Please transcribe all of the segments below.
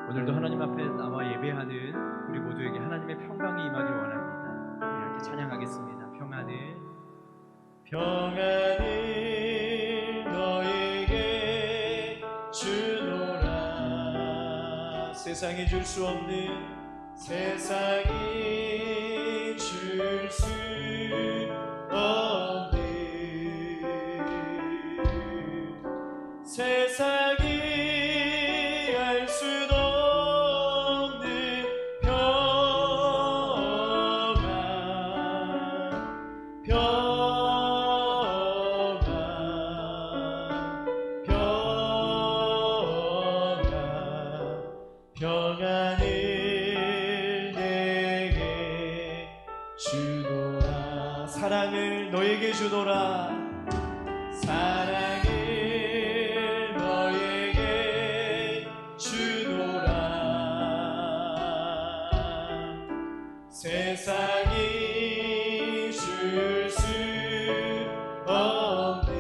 오늘도 하나님 앞에 나와 예배하는 우리 모두에게 하나님의 평강이 임하길 원합니다. 우리 함께 찬양하겠습니다. 평안을 너에게 주노라. 세상이 줄 수 없는, 세상이 줄 수 없는, 세상이 알 수도 없는 평안, 평안을 내게 주노라. 사랑을 너에게 주노라. 사랑을 너에게 주노라. 세상이 줄 수 없는,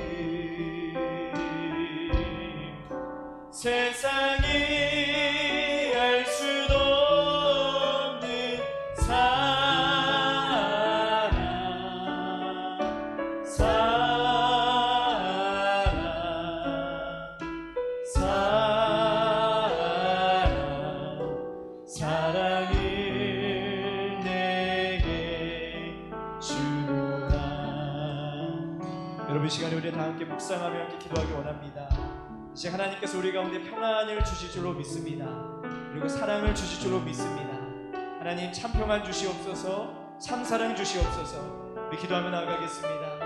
세상이 알 수도 없는 사랑, 사랑, 사랑, 사랑을 내게 주노라. 여러분, 이 시간에 우리 다 함께 묵상하며 함께 기도하기 원합니다. 이제 하나님께서 우리 가운데 평안을 주실 줄로 믿습니다. 그리고 사랑을 주실 줄로 믿습니다. 하나님, 참 평안 주시옵소서, 참 사랑 주시옵소서. 우리 기도하며 나아가겠습니다.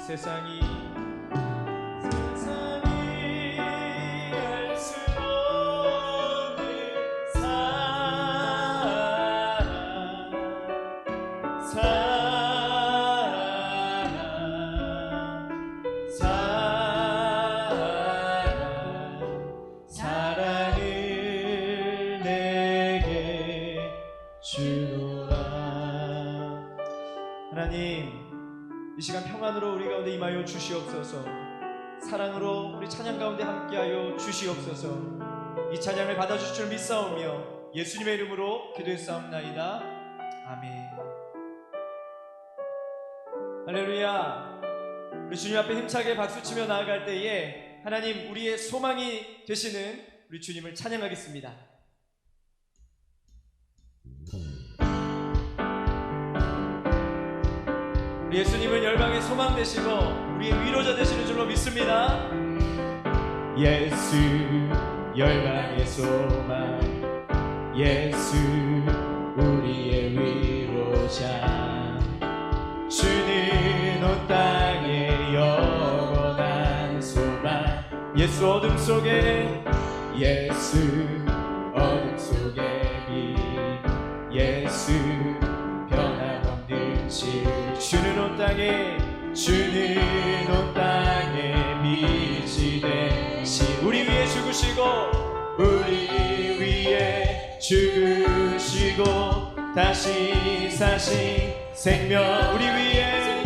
세상이 알 수 없는 사랑, 사랑, 사랑, 사랑을 내게 주노라. 하나님, 이 시간 평안으로 우리 가운데 임하여 주시옵소서. 사랑으로 우리 찬양 가운데 함께하여 주시옵소서. 이 찬양을 받아주실 줄 믿사오며 예수님의 이름으로 기도했사옵나이다. 아멘. 할렐루야. 우리 주님 앞에 힘차게 박수치며 나아갈 때에 하나님, 우리의 소망이 되시는 우리 주님을 찬양하겠습니다. 우리 예수님은 열방의 소망 되시고 우리의 위로자 되시는 줄로 믿습니다. 예수 열방의 소망, 예수 우리의 위로자, 주는 온 땅의 영원한 소망. 예수 어둠 속에, 예수 어둠 속에 빛, 예수 변함없는 질, 주는 온 땅에, 주는 온 땅에 빛이 되시, 우리 위에 죽으시고, 우리 위에 죽으시고 다시 사신 생명, 우리 위에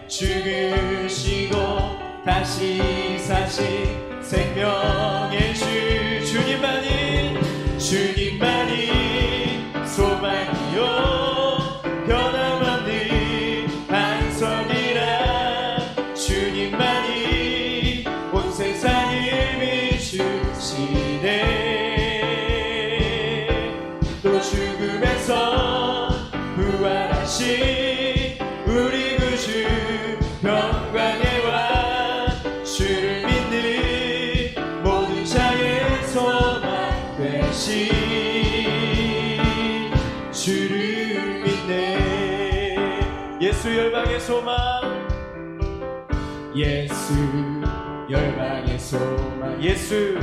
죽으시고 다시 사신 생명의 주, 주님만이 소망이요 변함없는 반석이라. 주님만이 온 세상을 비추시네. 또 죽음에서 부활하신 우리 구주 평강의 왕, 주를 믿는 모든 자의 소망 되신 주를 믿네. 예수 열방의 소망, 예수 열방의 소망, 예수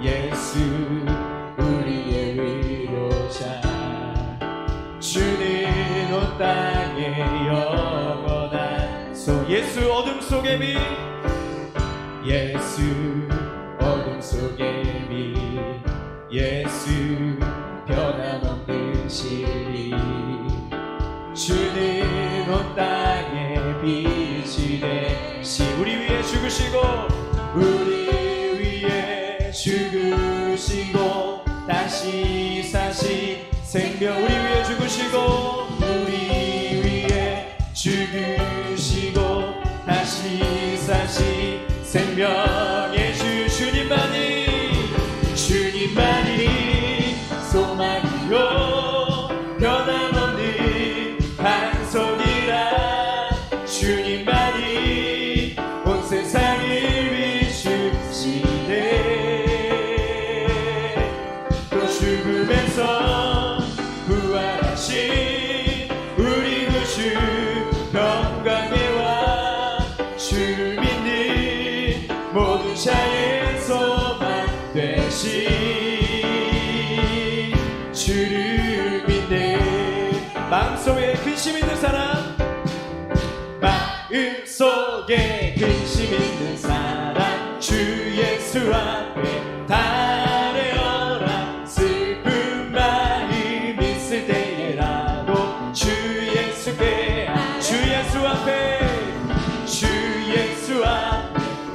예수 우리의 위로자 주는 온 땅에 영원한 예수 어둠 속의 빛 예수 어둠 속의 빛 예수 변함없는 진리 주는 온 땅에 빛이 되시 우리 위에 죽으시고 우리 위에 죽으시고 다시 사신 생명 우리 위에 죽으시고 우리 위에 죽으시고 다시 사신 생명의 주 주님만이 소망이요 변함없는 반석이라 주님만이 온 세상을 비추시네 또 죽음에서 부활하신 우리 구주 평강의 왕 주를 믿는 모든 자의 소망 되신 주를 믿는 마음속에 근심 있는 사람 마음속에 근심 있는 사람 주 예수 앞에 달려라 슬픈 마음 있을 때에라도 주 예수께 주 예수 앞에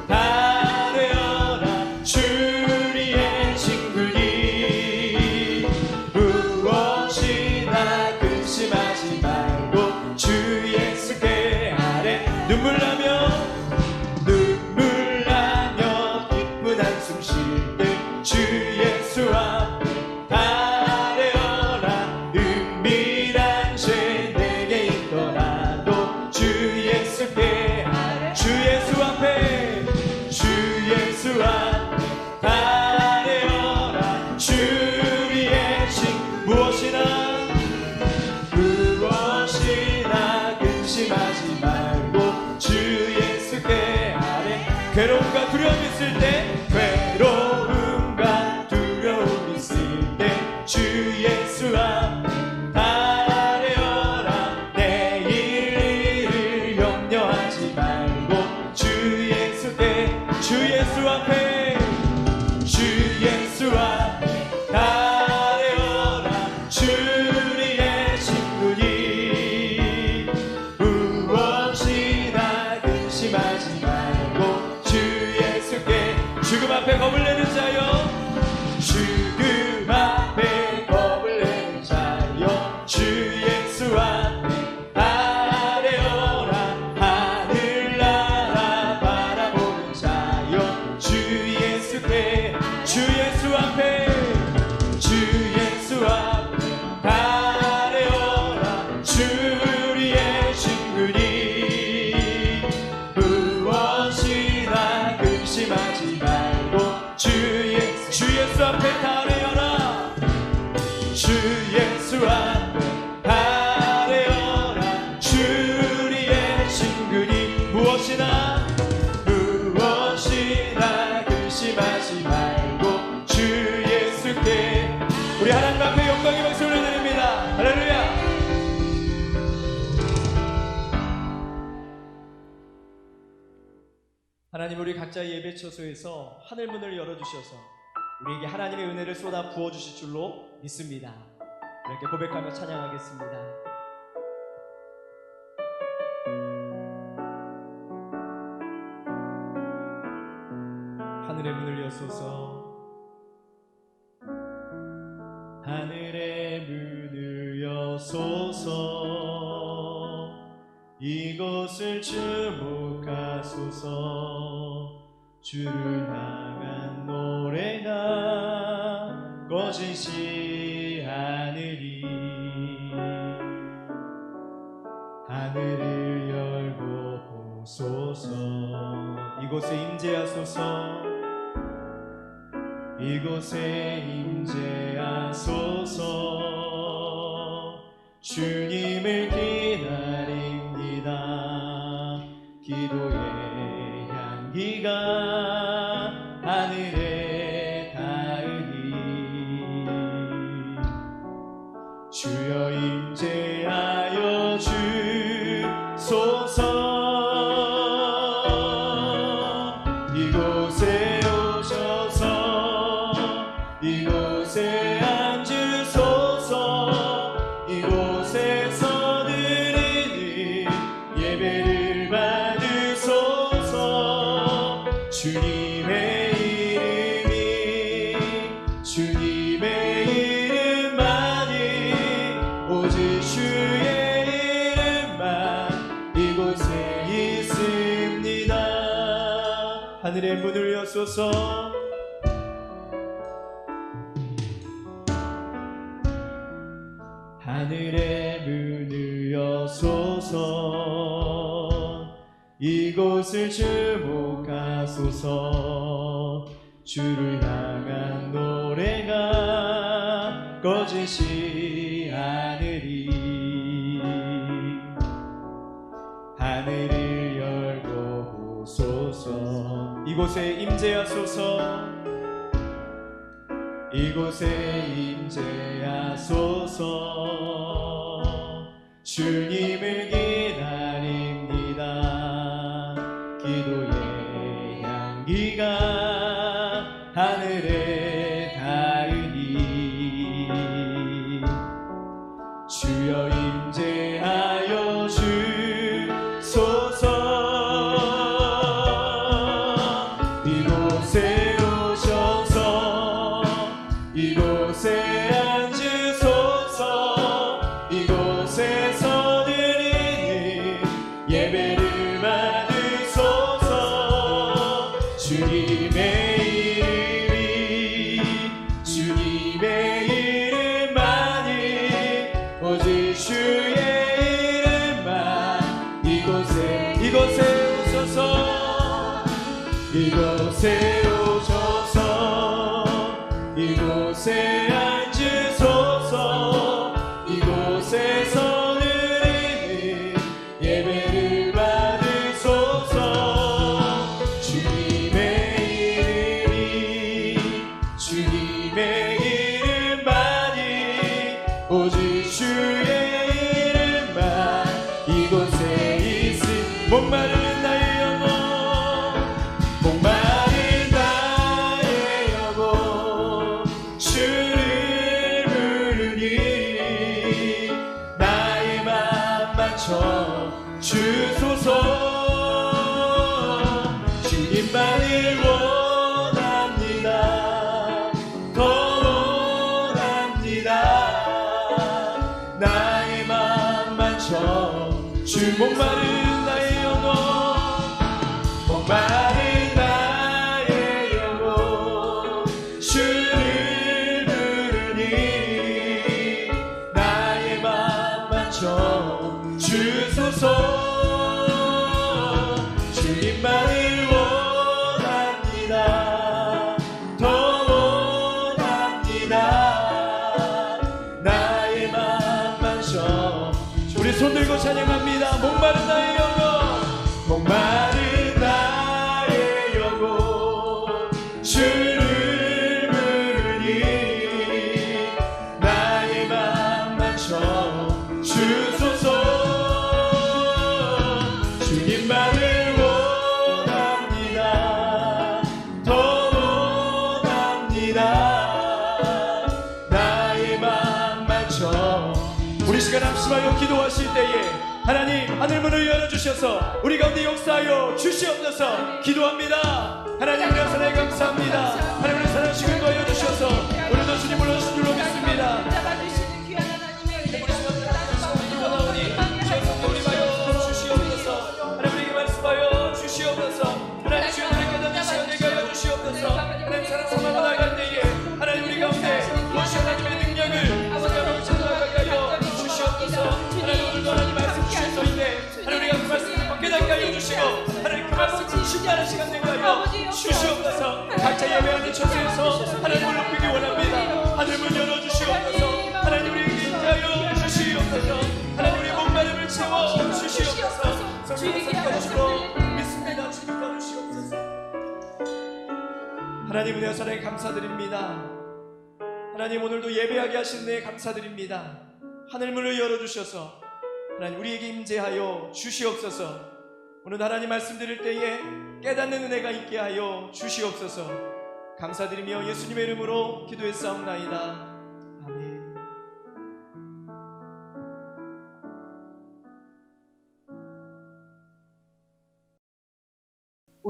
달려라 주리의 친구니 무엇이나 근심하지 말고 주 예수께 아래 눈물 나며 기쁜 한숨 쉴 때 주 예수 앞에 달려라 은밀한 죄 내게 있더라도 주 예수께 주 예수 앞에 달려라 주리의 신 무엇이나 근심하지 말고 주 예수께 아래 괴로움과 두려움 있을 때 주 예수 앞에 달려라 내일 일을 염려하지 말고 주 예수께 주 예수 앞에 달려라 주리의 친구니 무엇이나 근심하지 말고 주 예수께 죽음 앞에 겁을 내는 자여 죽음 앞에 겁을 내는 자여 주 예수 앞에 달려라 하늘나라 바라보는 자여 주 예수께 주 예수 앞에 달려라 주리의 친구니 무엇이나 근심하지 말고 주 예수 앞에 달려라 주 예수 앞에 달려라 주리의 친구니 무엇이나 근심하지 말고 주 예수께 우리 하나님 앞에 영광의 박수 올려드립니다. 할렐루야. 하나님 우리 각자의 예배 처소에서 하늘 문을 열어주셔서 우리에게 하나님의 은혜를 쏟아 부어주실 줄로 믿습니다. 이렇게 고백하며 찬양하겠습니다. 하늘의 문을 여소서 하늘의 문을 여소서 이곳을 주목하소서 주를 향한 노래가 꺼지지 않으리 하늘을 열고 보소서 이곳에 임재하소서 이곳에 임재하소서 주님을 기다립니다 기도의 향기가 하늘에 닿 주님의 이름이 주님의 이름만이 오직 주의 이름만 이곳에 있습니다. 하늘의 문을 여소서 하늘의 문을 여소서 이곳을 주목하소서 주를 향한 노래가 꺼지지 않으리 하늘을 열고 오소서 이곳에 임재하소서 이곳에 임재하소서 주님을 기다립니다 기도의 향기가 하늘에 닿으니 주여 임재하여 주소서 이곳에 오셔서 이곳에 앉으소서 이곳에서 드리는 예배를 받으소서 주님의 이름이 주님의 이름만이 오직 주의 이름만 이곳에 오셔서 이곳에 오셔서 이곳에 앉으소서 이곳에서 드리는 예배를 받으소서 주님의 이름이 주님의 이름만이 오직 주의 이름만 이곳에 있음 목마른 나의 영혼 목마른 나의 영혼 주를 부르니 나의 맘만 쳐 주소서 주님만을 원합니다 더 원합니다 나의 맘만 쳐 주 목마른 나의 영혼 목마른 나의 영혼 주를 부르니 나의 맘만 쳐 주소서 주님만을 원합니다 더 원합니다 나의 맘만 쳐 우리 손 들고 찬양합니다 목마른 나의 영혼 목마른 나의 영혼 주를 부르니 나의 맘만 쳐 주소서 주님만을 원합니다 더 원합니다 나의 맘만 쳐 우리 시간 합심하여 기도하실 때에 하나님 하늘문을 열어주셔서 우리 가운데 역사하여 주시옵소서 기도합니다 하나님 우리 하나님 감사합니다 하나님 우리 사랑하시고 인도하여 주셔서 오늘도 주님 불러주신 줄로 믿습니다 잡아주시는 귀한 하나님의 은혜가 기도하오니 주여 우리 하여 주시옵소서 하나님 우리에게 말씀하여 주시옵소서 하나님 주여 우리에게 깨닫는 시간 되게 하여 주시옵소서 하나님 사랑 삼아 나아갈 때에 하나님 우리 가운데 무엇이 하나님의 능력을 생각하고 찾아가게 하여 주시옵소서 하나님 오늘도 하나님 말씀 주셔서인데 하나님 우리가 그 말씀을 받게 되게 하여 주시고 하나님 그 말씀을 신뢰하는 시간 되게 하여 주시옵소서 각자 예배하는 처소에서 하나님을 높이기 원합니다 하늘문 열어주시옵소서 하나님 우리에게 인자하여 주시옵소서 하나님 우리의 목마름을 채워 주시옵소서 성령을 섞어주시고 믿습니다 주님 받으시옵소서 하나님 은혜와 사랑에 감사드립니다 하나님 오늘도 예배하게 하신 데 감사드립니다 하늘문을 열어주셔서 하나님 우리에게 임재하여 주시옵소서 오늘 하나님 말씀 드릴 때에 깨닫는 은혜가 있게 하여 주시옵소서 감사드리며 예수님의 이름으로 기도했사옵나이다 아멘.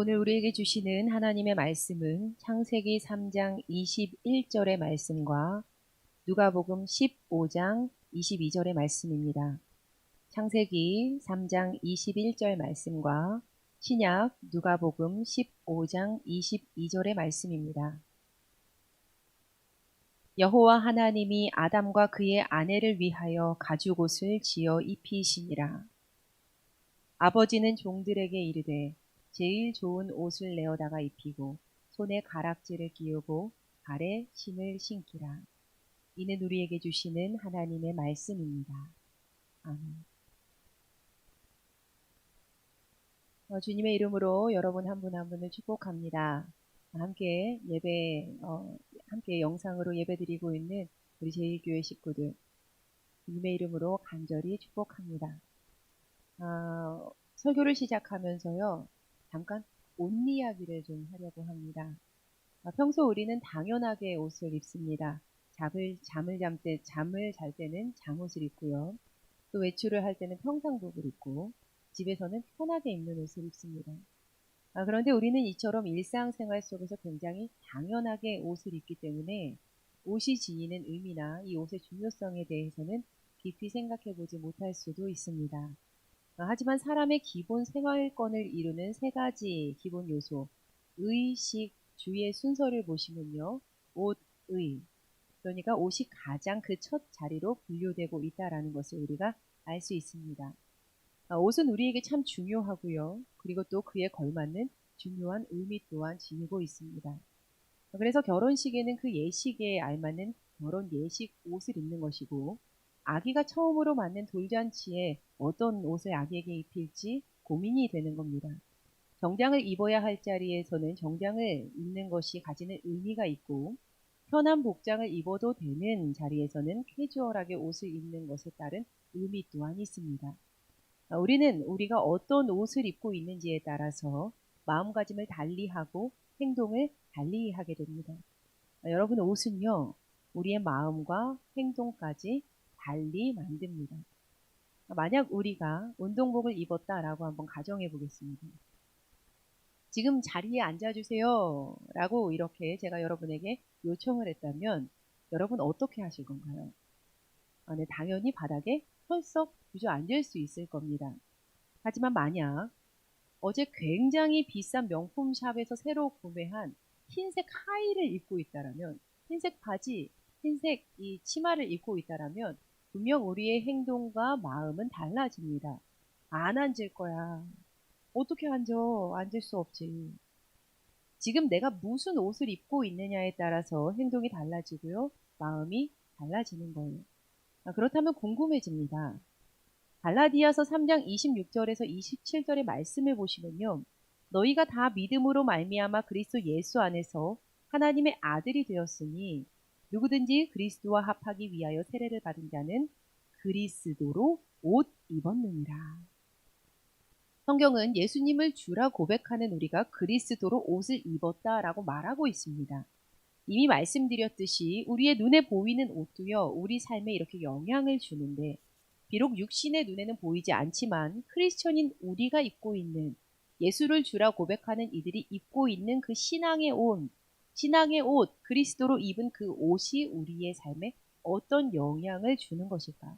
오늘 우리에게 주시는 하나님의 말씀은 창세기 3장 21절의 말씀과 누가복음 15장 22절의 말씀입니다. 창세기 3장 21절 말씀과 신약 누가복음 15장 22절의 말씀입니다. 여호와 하나님이 아담과 그의 아내를 위하여 가죽옷을 지어 입히시니라. 아버지는 종들에게 이르되 제일 좋은 옷을 내어다가 입히고 손에 가락지를 끼우고 발에 신을 신기라. 이는 우리에게 주시는 하나님의 말씀입니다. 아멘. 주님의 이름으로 여러분 한 분 한 분을 축복합니다. 함께 함께 영상으로 예배드리고 있는 우리 제1교회 식구들 주님의 이름으로 간절히 축복합니다. 설교를 시작하면서요, 잠깐 옷 이야기를 좀 하려고 합니다. 평소 우리는 당연하게 옷을 입습니다. 잠을 잘 때는 잠옷을 입고요. 또 외출을 할 때는 평상복을 입고 집에서는 편하게 입는 옷을 입습니다. 그런데 우리는 이처럼 일상생활 속에서 굉장히 당연하게 옷을 입기 때문에 옷이 지니는 의미나 이 옷의 중요성에 대해서는 깊이 생각해 보지 못할 수도 있습니다. 하지만 사람의 기본 생활권을 이루는 세 가지 기본 요소, 의식, 주의 순서를 보시면요. 옷, 의. 그러니까 옷이 가장 그 첫 자리로 분류되고 있다는 것을 우리가 알 수 있습니다. 옷은 우리에게 참 중요하고요. 그리고 또 그에 걸맞는 중요한 의미 또한 지니고 있습니다. 그래서 결혼식에는 그 예식에 알맞는 결혼 예식 옷을 입는 것이고, 아기가 처음으로 맞는 돌잔치에 어떤 옷을 아기에게 입힐지 고민이 되는 겁니다. 정장을 입어야 할 자리에서는 정장을 입는 것이 가지는 의미가 있고, 편한 복장을 입어도 되는 자리에서는 캐주얼하게 옷을 입는 것에 따른 의미 또한 있습니다. 우리는 우리가 어떤 옷을 입고 있는지에 따라서 마음가짐을 달리하고 행동을 달리하게 됩니다. 여러분, 옷은요, 우리의 마음과 행동까지 달리 만듭니다. 만약 우리가 운동복을 입었다라고 한번 가정해 보겠습니다. 지금 자리에 앉아주세요 라고 이렇게 제가 여러분에게 요청을 했다면 여러분 어떻게 하실 건가요? 네, 당연히 바닥에 털썩 주저앉을 수 있을 겁니다. 하지만 만약 어제 굉장히 비싼 명품 샵에서 새로 구매한 흰색 하의를 입고 있다라면, 흰색 바지, 흰색 이 치마를 입고 있다라면 분명 우리의 행동과 마음은 달라집니다. 안 앉을 거야. 어떻게 앉아? 앉을 수 없지. 지금 내가 무슨 옷을 입고 있느냐에 따라서 행동이 달라지고요. 마음이 달라지는 거예요. 그렇다면 궁금해집니다. 갈라디아서 3장 26절에서 27절의 말씀을 보시면요. 너희가 다 믿음으로 말미암아 그리스도 예수 안에서 하나님의 아들이 되었으니 누구든지 그리스도와 합하기 위하여 세례를 받은 자는 그리스도로 옷 입었느니라. 성경은 예수님을 주라 고백하는 우리가 그리스도로 옷을 입었다라고 말하고 있습니다. 이미 말씀드렸듯이 우리의 눈에 보이는 옷도요, 우리 삶에 이렇게 영향을 주는데, 비록 육신의 눈에는 보이지 않지만 크리스천인 우리가 입고 있는, 예수를 주라 고백하는 이들이 입고 있는 그 신앙의 옷, 그리스도로 입은 그 옷이 우리의 삶에 어떤 영향을 주는 것일까?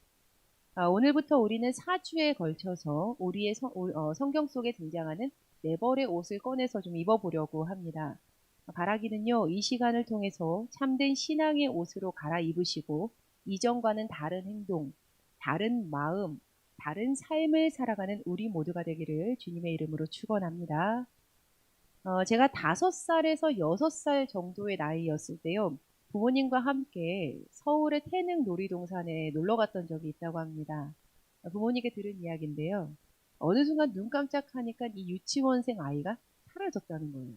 오늘부터 우리는 4주에 걸쳐서 우리의 성경 속에 등장하는 4벌의 옷을 꺼내서 좀 입어보려고 합니다. 바라기는요, 이 시간을 통해서 참된 신앙의 옷으로 갈아입으시고 이전과는 다른 행동, 다른 마음, 다른 삶을 살아가는 우리 모두가 되기를 주님의 이름으로 축원합니다. 제가 5살에서 6살 정도의 나이였을 때요, 부모님과 함께 서울의 태릉 놀이동산에 놀러 갔던 적이 있다고 합니다. 부모님께 들은 이야기인데요. 어느 순간 눈 깜짝하니까 이 유치원생 아이가 사라졌다는 거예요.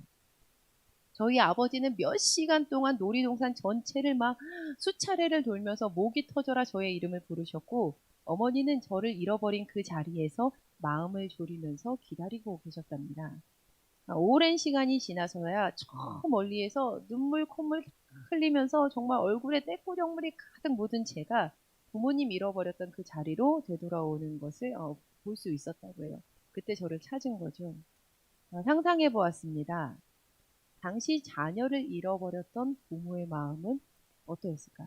저희 아버지는 몇 시간 동안 놀이동산 전체를 막 수차례를 돌면서 목이 터져라 저의 이름을 부르셨고, 어머니는 저를 잃어버린 그 자리에서 마음을 졸이면서 기다리고 계셨답니다. 오랜 시간이 지나서야 저 멀리에서 눈물 콧물 흘리면서 정말 얼굴에 떼꾸정물이 가득 묻은 제가 부모님 잃어버렸던 그 자리로 되돌아오는 것을 볼 수 있었다고 해요. 그때 저를 찾은 거죠. 상상해 보았습니다. 당시 자녀를 잃어버렸던 부모의 마음은 어떠했을까?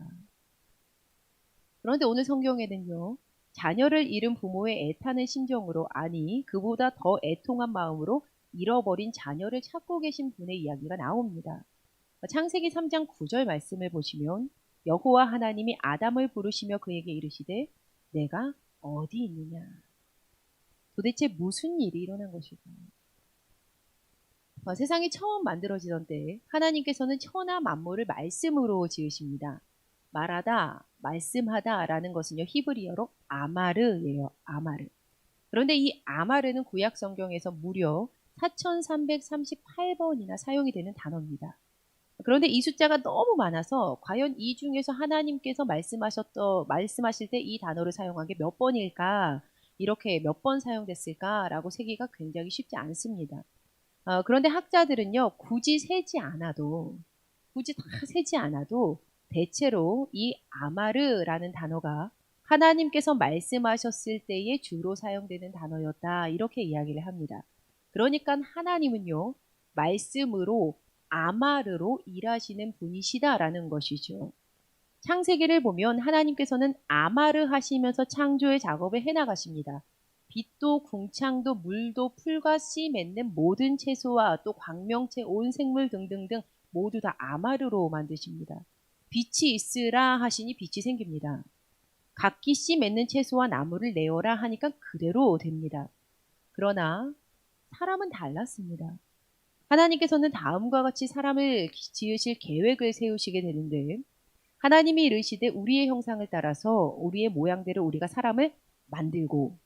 그런데 오늘 성경에는요, 자녀를 잃은 부모의 애타는 심정으로, 아니 그보다 더 애통한 마음으로 잃어버린 자녀를 찾고 계신 분의 이야기가 나옵니다. 창세기 3장 9절 말씀을 보시면 여호와 하나님이 아담을 부르시며 그에게 이르시되 내가 어디 있느냐? 도대체 무슨 일이 일어난 것일까? 세상이 처음 만들어지던 때 하나님께서는 천하 만물을 말씀으로 지으십니다. 말하다, 말씀하다 라는 것은요, 히브리어로 아마르예요. 아마르. 그런데 이 아마르는 구약 성경에서 무려 4338번이나 사용이 되는 단어입니다. 그런데 이 숫자가 너무 많아서 과연 이 중에서 하나님께서 말씀하실 때 이 단어를 사용한 게 몇 번일까? 이렇게 몇 번 사용됐을까라고 세기가 굉장히 쉽지 않습니다. 그런데 학자들은요, 굳이 세지 않아도 대체로 이 아마르라는 단어가 하나님께서 말씀하셨을 때에 주로 사용되는 단어였다, 이렇게 이야기를 합니다. 그러니까 하나님은요, 말씀으로 아마르로 일하시는 분이시다라는 것이죠. 창세기를 보면 하나님께서는 아마르 하시면서 창조의 작업을 해나가십니다. 빛도 궁창도 물도 풀과 씨 맺는 모든 채소와 또 광명체 온 생물 등등등 모두 다 아마르로 만드십니다. 빛이 있으라 하시니 빛이 생깁니다. 각기 씨 맺는 채소와 나무를 내어라 하니까 그대로 됩니다. 그러나 사람은 달랐습니다. 하나님께서는 다음과 같이 사람을 지으실 계획을 세우시게 되는데, 하나님이 이르시되 우리의 형상을 따라서 우리의 모양대로 우리가 사람을 만들고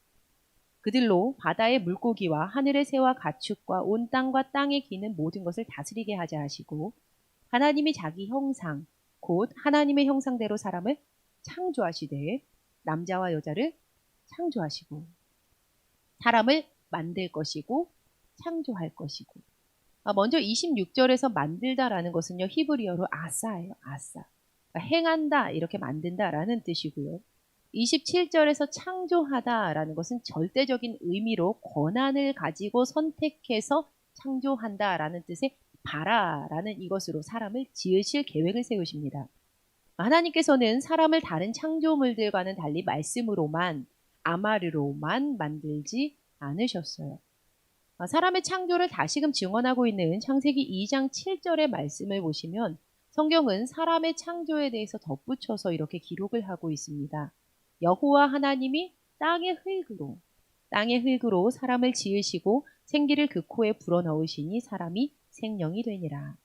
그들로 바다의 물고기와 하늘의 새와 가축과 온 땅과 땅에 기는 모든 것을 다스리게 하자 하시고, 하나님이 자기 형상 곧 하나님의 형상대로 사람을 창조하시되 남자와 여자를 창조하시고 사람을 만들 것이고 창조할 것이고. 먼저 26절에서 만들다라는 것은요, 히브리어로 아사예요. 아사. 그러니까 행한다, 이렇게 만든다라는 뜻이고요. 27절에서 창조하다라는 것은 절대적인 의미로 권한을 가지고 선택해서 창조한다라는 뜻의 바라라는 이것으로 사람을 지으실 계획을 세우십니다. 하나님께서는 사람을 다른 창조물들과는 달리 말씀으로만, 아마르로만 만들지 않으셨어요. 사람의 창조를 다시금 증언하고 있는 창세기 2장 7절의 말씀을 보시면 성경은 사람의 창조에 대해서 덧붙여서 이렇게 기록을 하고 있습니다. 여호와 하나님이 땅의 흙으로 사람을 지으시고 생기를 그 코에 불어넣으시니 사람이 생명이 되니라.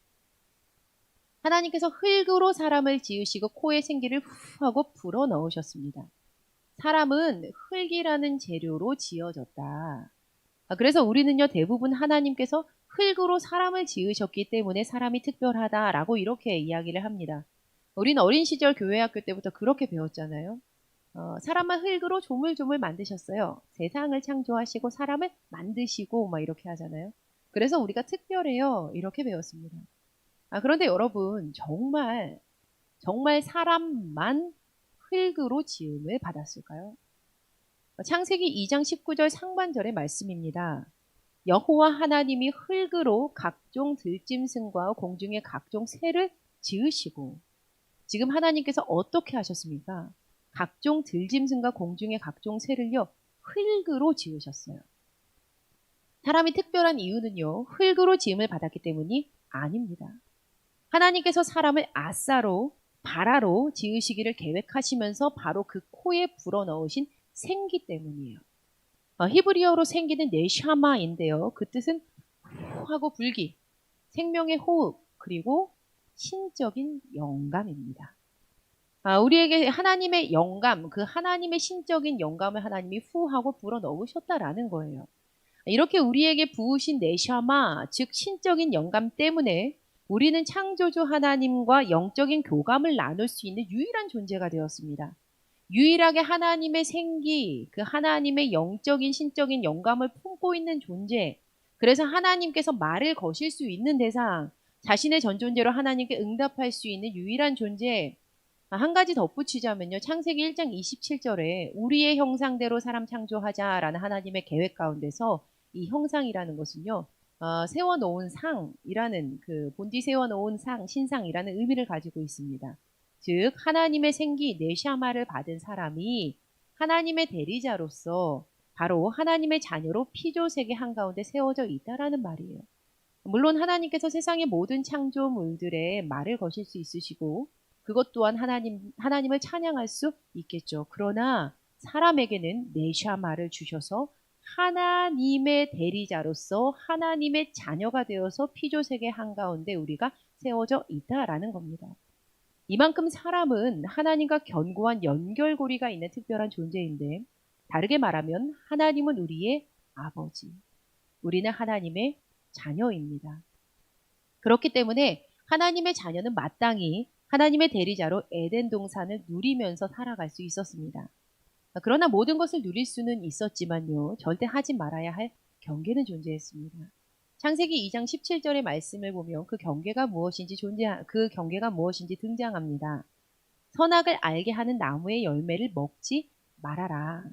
하나님께서 흙으로 사람을 지으시고 코에 생기를 후 하고 불어넣으셨습니다. 사람은 흙이라는 재료로 지어졌다. 그래서 우리는요, 대부분 하나님께서 흙으로 사람을 지으셨기 때문에 사람이 특별하다라고 이렇게 이야기를 합니다. 우리는 어린 시절 교회학교 때부터 그렇게 배웠잖아요. 사람만 흙으로 조물조물 만드셨어요. 세상을 창조하시고 사람을 만드시고 막 이렇게 하잖아요. 그래서 우리가 특별해요, 이렇게 배웠습니다. 그런데 여러분, 정말 사람만 흙으로 지음을 받았을까요? 창세기 2장 19절 상반절의 말씀입니다. 여호와 하나님이 흙으로 각종 들짐승과 공중의 각종 새를 지으시고, 지금 하나님께서 어떻게 하셨습니까? 각종 들짐승과 공중의 각종 새를요, 흙으로 지으셨어요. 사람이 특별한 이유는요, 흙으로 지음을 받았기 때문이 아닙니다. 하나님께서 사람을 아사로, 바라로 지으시기를 계획하시면서 바로 그 코에 불어넣으신 생기 때문이에요. 히브리어로 생기는 네샤마인데요. 그 뜻은 후 하고 불기, 생명의 호흡, 그리고 신적인 영감입니다. 우리에게 하나님의 영감, 그 하나님의 신적인 영감을 하나님이 후 하고 불어넣으셨다라는 거예요. 이렇게 우리에게 부으신 네샤마, 즉 신적인 영감 때문에 우리는 창조주 하나님과 영적인 교감을 나눌 수 있는 유일한 존재가 되었습니다. 유일하게 하나님의 생기, 그 하나님의 영적인 신적인 영감을 품고 있는 존재, 그래서 하나님께서 말을 거실 수 있는 대상, 자신의 전존재로 하나님께 응답할 수 있는 유일한 존재. 한 가지 덧붙이자면요, 창세기 1장 27절에 우리의 형상대로 사람 창조하자라는 하나님의 계획 가운데서 이 형상이라는 것은요, 세워놓은 상이라는 그 본디 세워놓은 신상이라는 의미를 가지고 있습니다. 즉 하나님의 생기 네샤마를 받은 사람이 하나님의 대리자로서 바로 하나님의 자녀로 피조세계 한가운데 세워져 있다라는 말이에요. 물론 하나님께서 세상의 모든 창조물들의 말을 거실 수 있으시고 그것 또한 하나님을 찬양할 수 있겠죠. 그러나 사람에게는 네샤마를 주셔서 하나님의 대리자로서 하나님의 자녀가 되어서 피조세계 한가운데 우리가 세워져 있다라는 겁니다. 이만큼 사람은 하나님과 견고한 연결고리가 있는 특별한 존재인데 다르게 말하면 하나님은 우리의 아버지, 우리는 하나님의 자녀입니다. 그렇기 때문에 하나님의 자녀는 마땅히 하나님의 대리자로 에덴 동산을 누리면서 살아갈 수 있었습니다. 그러나 모든 것을 누릴 수는 있었지만요. 절대 하지 말아야 할 경계는 존재했습니다. 창세기 2장 17절의 말씀을 보면 그 경계가 무엇인지 등장합니다. 선악을 알게 하는 나무의 열매를 먹지 말아라.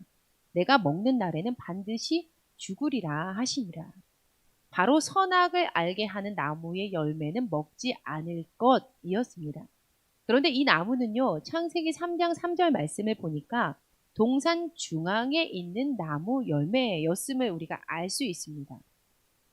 내가 먹는 날에는 반드시 죽으리라 하시니라. 바로 선악을 알게 하는 나무의 열매는 먹지 않을 것이었습니다. 그런데 이 나무는요. 창세기 3장 3절 말씀을 보니까 동산 중앙에 있는 나무 열매였음을 우리가 알 수 있습니다.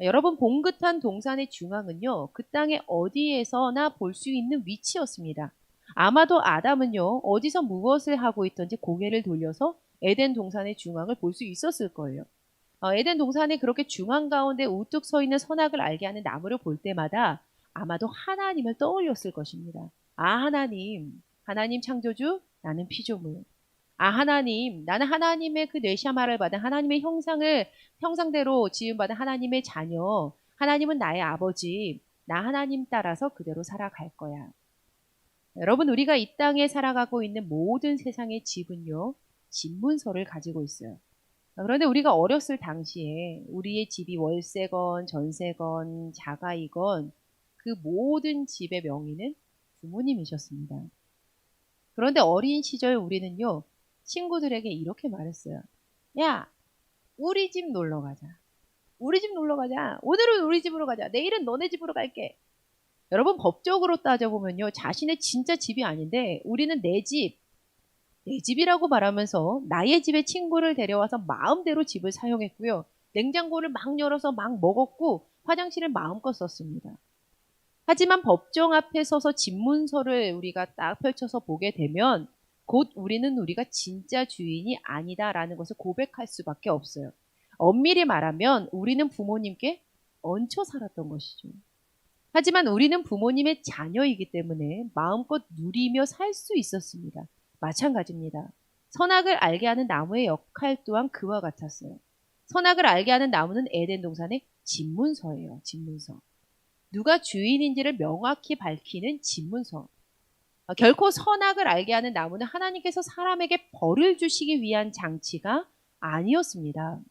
여러분 봉긋한 동산의 중앙은요. 그 땅의 어디에서나 볼 수 있는 위치였습니다. 아마도 아담은요. 어디서 무엇을 하고 있던지 고개를 돌려서 에덴 동산의 중앙을 볼 수 있었을 거예요. 에덴 동산에 그렇게 중앙 가운데 우뚝 서 있는 선악을 알게 하는 나무를 볼 때마다 아마도 하나님을 떠올렸을 것입니다. 하나님 창조주, 나는 피조물. 하나님, 나는 하나님의 그 뇌샤마를 받은 하나님의 형상대로 지음받은 하나님의 자녀. 하나님은 나의 아버지. 나 하나님 따라서 그대로 살아갈 거야. 여러분, 우리가 이 땅에 살아가고 있는 모든 세상의 집은요, 집문서를 가지고 있어요. 그런데 우리가 어렸을 당시에 우리의 집이 월세건 전세건 자가이건 그 모든 집의 명의는 부모님이셨습니다. 그런데 어린 시절 우리는요, 친구들에게 이렇게 말했어요. 야, 우리 집 놀러 가자. 우리 집 놀러 가자. 오늘은 우리 집으로 가자. 내일은 너네 집으로 갈게. 여러분 법적으로 따져보면요. 자신의 진짜 집이 아닌데 우리는 내 집이라고 말하면서 나의 집에 친구를 데려와서 마음대로 집을 사용했고요. 냉장고를 막 열어서 막 먹었고 화장실을 마음껏 썼습니다. 하지만 법정 앞에 서서 집문서를 우리가 딱 펼쳐서 보게 되면 곧 우리는 우리가 진짜 주인이 아니다라는 것을 고백할 수밖에 없어요. 엄밀히 말하면 우리는 부모님께 얹혀 살았던 것이죠. 하지만 우리는 부모님의 자녀이기 때문에 마음껏 누리며 살 수 있었습니다. 마찬가지입니다. 선악을 알게 하는 나무의 역할 또한 그와 같았어요. 선악을 알게 하는 나무는 에덴 동산의 집문서예요. 집문서. 누가 주인인지를 명확히 밝히는 집문서. 결코 선악을 알게 하는 나무는 하나님께서 사람에게 벌을 주시기 위한 장치가 아니었습니다.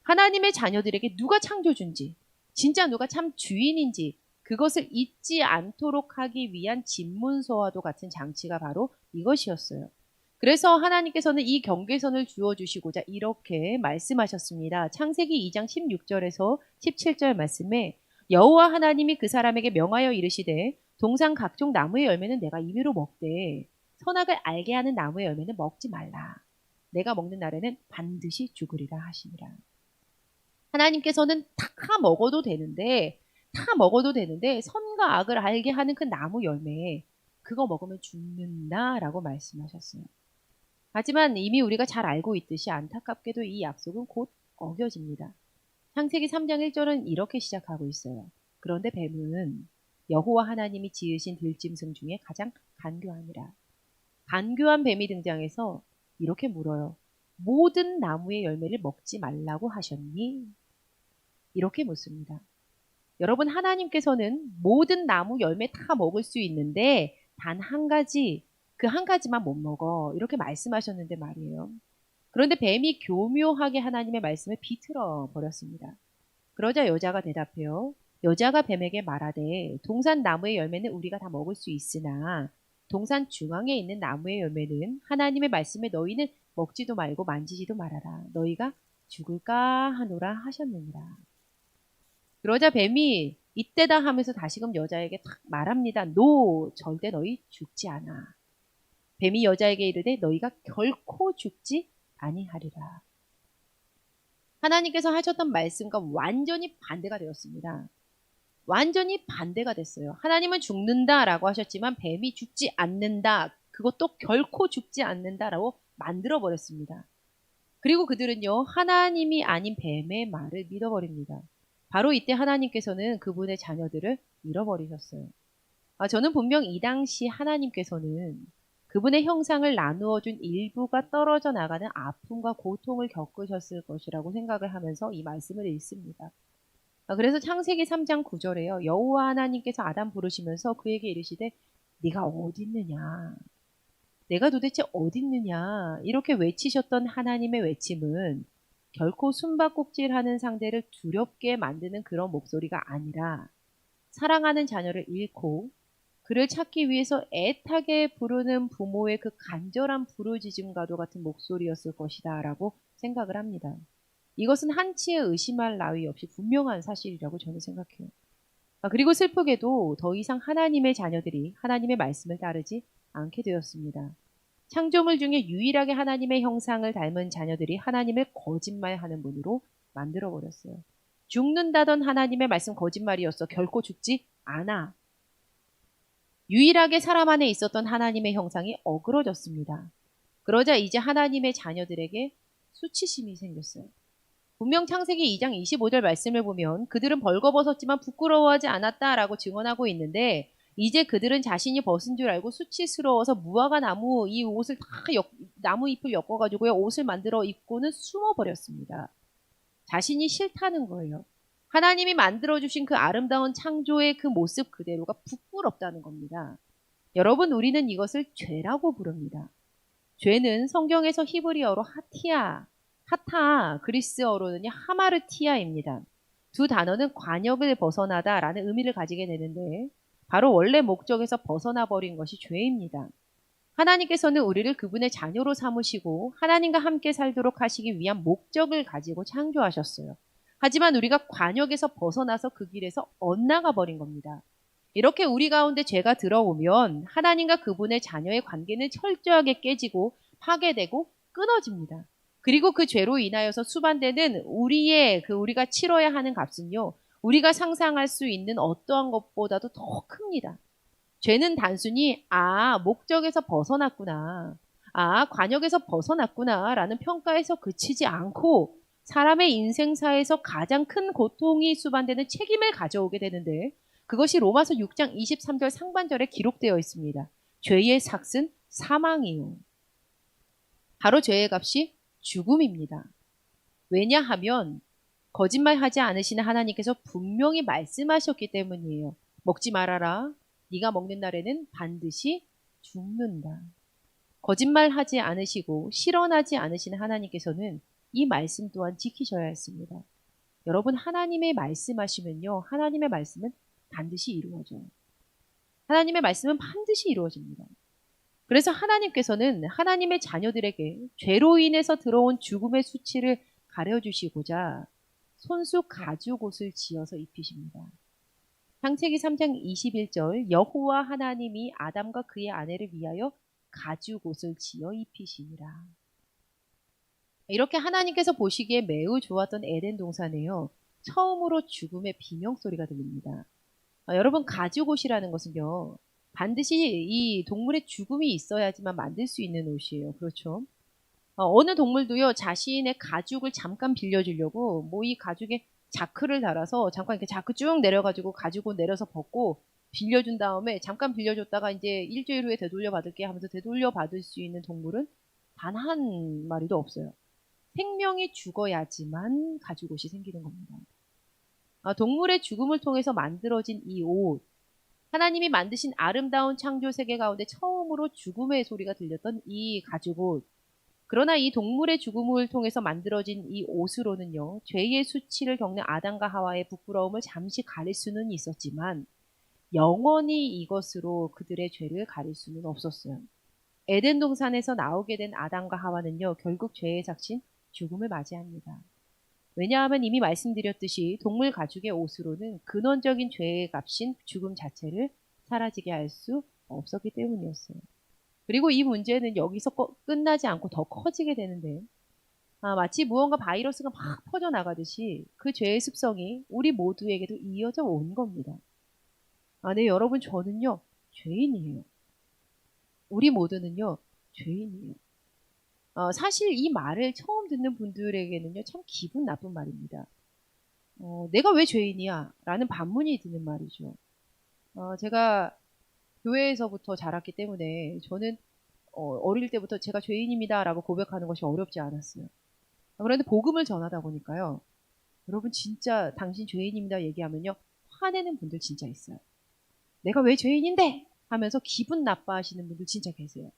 하나님의 자녀들에게 누가 창조주인지, 진짜 누가 참 주인인지 그것을 잊지 않도록 하기 위한 집문서와도 같은 장치가 바로 이것이었어요. 그래서 하나님께서는 이 경계선을 주어주시고자 이렇게 말씀하셨습니다. 창세기 2장 16절에서 17절 말씀에 여호와 하나님이 그 사람에게 명하여 이르시되 동산 각종 나무의 열매는 내가 임의로 먹되 선악을 알게 하는 나무의 열매는 먹지 말라. 내가 먹는 날에는 반드시 죽으리라 하시니라. 하나님께서는 다 먹어도 되는데 선과 악을 알게 하는 그 나무 열매 그거 먹으면 죽는다라고 말씀하셨어요. 하지만 이미 우리가 잘 알고 있듯이 안타깝게도 이 약속은 곧 어겨집니다. 창세기 3장 1절은 이렇게 시작하고 있어요. 그런데 뱀은 여호와 하나님이 지으신 들짐승 중에 가장 간교하니라. 간교한 뱀이 등장해서 이렇게 물어요. 모든 나무의 열매를 먹지 말라고 하셨니? 이렇게 묻습니다. 여러분 하나님께서는 모든 나무 열매 다 먹을 수 있는데 단 한 가지, 그 한 가지만 못 먹어. 이렇게 말씀하셨는데 말이에요. 그런데 뱀이 교묘하게 하나님의 말씀을 비틀어 버렸습니다. 그러자 여자가 대답해요. 여자가 뱀에게 말하되 동산 나무의 열매는 우리가 다 먹을 수 있으나 동산 중앙에 있는 나무의 열매는 하나님의 말씀에 너희는 먹지도 말고 만지지도 말아라. 너희가 죽을까 하노라 하셨느니라. 그러자 뱀이 이때다 하면서 다시금 여자에게 탁 말합니다. 노, 절대 너희 죽지 않아. 뱀이 여자에게 이르되 너희가 결코 죽지 아니하리라. 하나님께서 하셨던 말씀과 완전히 반대가 되었습니다. 완전히 반대가 됐어요. 하나님은 죽는다라고 하셨지만 뱀이 죽지 않는다. 그것도 결코 죽지 않는다라고 만들어 버렸습니다. 그리고 그들은요, 하나님이 아닌 뱀의 말을 믿어버립니다. 바로 이때 하나님께서는 그분의 자녀들을 잃어버리셨어요. 저는 분명 이 당시 하나님께서는 그분의 형상을 나누어 준 일부가 떨어져 나가는 아픔과 고통을 겪으셨을 것이라고 생각을 하면서 이 말씀을 읽습니다. 그래서 창세기 3장 9절에요. 여호와 하나님께서 아담 부르시면서 그에게 이르시되 네가 어디 있느냐? 내가 도대체 어디 있느냐? 이렇게 외치셨던 하나님의 외침은 결코 숨바꼭질하는 상대를 두렵게 만드는 그런 목소리가 아니라 사랑하는 자녀를 잃고 그를 찾기 위해서 애타게 부르는 부모의 그 간절한 부르짖음과도 같은 목소리였을 것이다 라고 생각을 합니다. 이것은 한치의 의심할 나위 없이 분명한 사실이라고 저는 생각해요. 그리고 슬프게도 더 이상 하나님의 자녀들이 하나님의 말씀을 따르지 않게 되었습니다. 창조물 중에 유일하게 하나님의 형상을 닮은 자녀들이 하나님을 거짓말하는 분으로 만들어버렸어요. 죽는다던 하나님의 말씀 거짓말이었어. 결코 죽지 않아. 유일하게 사람 안에 있었던 하나님의 형상이 어그러졌습니다. 그러자 이제 하나님의 자녀들에게 수치심이 생겼어요. 분명 창세기 2장 25절 말씀을 보면 그들은 벌거벗었지만 부끄러워하지 않았다라고 증언하고 있는데 이제 그들은 자신이 벗은 줄 알고 수치스러워서 무화과 나무 이 옷을 다 나무 잎을 엮어가지고요 옷을 만들어 입고는 숨어버렸습니다. 자신이 싫다는 거예요. 하나님이 만들어주신 그 아름다운 창조의 그 모습 그대로가 부끄럽다는 겁니다. 여러분, 우리는 이것을 죄라고 부릅니다. 죄는 성경에서 히브리어로 하타, 그리스어로는 하마르티아입니다. 두 단어는 관역을 벗어나다라는 의미를 가지게 되는데 바로 원래 목적에서 벗어나 버린 것이 죄입니다. 하나님께서는 우리를 그분의 자녀로 삼으시고 하나님과 함께 살도록 하시기 위한 목적을 가지고 창조하셨어요. 하지만 우리가 관역에서 벗어나서 그 길에서 엇나가 버린 겁니다. 이렇게 우리 가운데 죄가 들어오면 하나님과 그분의 자녀의 관계는 철저하게 깨지고 파괴되고 끊어집니다. 그리고 그 죄로 인하여서 수반되는 우리가 치러야 하는 값은요, 우리가 상상할 수 있는 어떠한 것보다도 더 큽니다. 죄는 단순히 목적에서 벗어났구나, 관역에서 벗어났구나 라는 평가에서 그치지 않고 사람의 인생사에서 가장 큰 고통이 수반되는 책임을 가져오게 되는데 그것이 로마서 6장 23절 상반절에 기록되어 있습니다. 죄의 삭은 사망이요. 바로 죄의 값이 죽음입니다. 왜냐하면 거짓말하지 않으시는 하나님께서 분명히 말씀하셨기 때문이에요. 먹지 말아라. 네가 먹는 날에는 반드시 죽는다. 거짓말하지 않으시고 실언하지 않으시는 하나님께서는 이 말씀 또한 지키셔야 했습니다. 여러분, 하나님의 말씀하시면요, 하나님의 말씀은 반드시 이루어져요. 하나님의 말씀은 반드시 이루어집니다. 그래서 하나님께서는 하나님의 자녀들에게 죄로 인해서 들어온 죽음의 수치를 가려주시고자 손수 가죽옷을 지어서 입히십니다. 창세기 3장 21절 여호와 하나님이 아담과 그의 아내를 위하여 가죽옷을 지어 입히시니라. 이렇게 하나님께서 보시기에 매우 좋았던 에덴 동산에요, 처음으로 죽음의 비명소리가 들립니다. 여러분, 가죽옷이라는 것은요, 반드시 이 동물의 죽음이 있어야지만 만들 수 있는 옷이에요. 그렇죠? 어느 동물도요, 자신의 가죽을 잠깐 빌려주려고 이 가죽에 자크를 달아서 잠깐 이렇게 자크 쭉 내려가지고 가죽옷 내려서 벗고 빌려준 다음에 잠깐 빌려줬다가 이제 일주일 후에 되돌려 받을게 하면서 되돌려 받을 수 있는 동물은 단 한 마리도 없어요. 생명이 죽어야지만 가죽옷이 생기는 겁니다. 동물의 죽음을 통해서 만들어진 이 옷, 하나님이 만드신 아름다운 창조 세계 가운데 처음으로 죽음의 소리가 들렸던 이 가죽옷, 그러나 이 동물의 죽음을 통해서 만들어진 이 옷으로는요, 죄의 수치를 겪는 아담과 하와의 부끄러움을 잠시 가릴 수는 있었지만 영원히 이것으로 그들의 죄를 가릴 수는 없었어요. 에덴 동산에서 나오게 된 아담과 하와는요, 결국 죄의 삭신 죽음을 맞이합니다. 왜냐하면 이미 말씀드렸듯이 동물 가죽의 옷으로는 근원적인 죄의 값인 죽음 자체를 사라지게 할 수 없었기 때문이었어요. 그리고 이 문제는 여기서 끝나지 않고 더 커지게 되는데 마치 무언가 바이러스가 막 퍼져나가듯이 그 죄의 습성이 우리 모두에게도 이어져 온 겁니다. 네, 여러분, 저는요, 죄인이에요. 우리 모두는요, 죄인이에요. 사실 이 말을 처음 듣는 분들에게는요, 참 기분 나쁜 말입니다. 내가 왜 죄인이야? 라는 반문이 드는 말이죠. 제가 교회에서부터 자랐기 때문에 저는 어릴 때부터 제가 죄인입니다 라고 고백하는 것이 어렵지 않았어요. 그런데 복음을 전하다 보니까요, 여러분 진짜 당신 죄인입니다 얘기하면요, 화내는 분들 진짜 있어요. 내가 왜 죄인인데? 하면서 기분 나빠하시는 분들 진짜 계세요.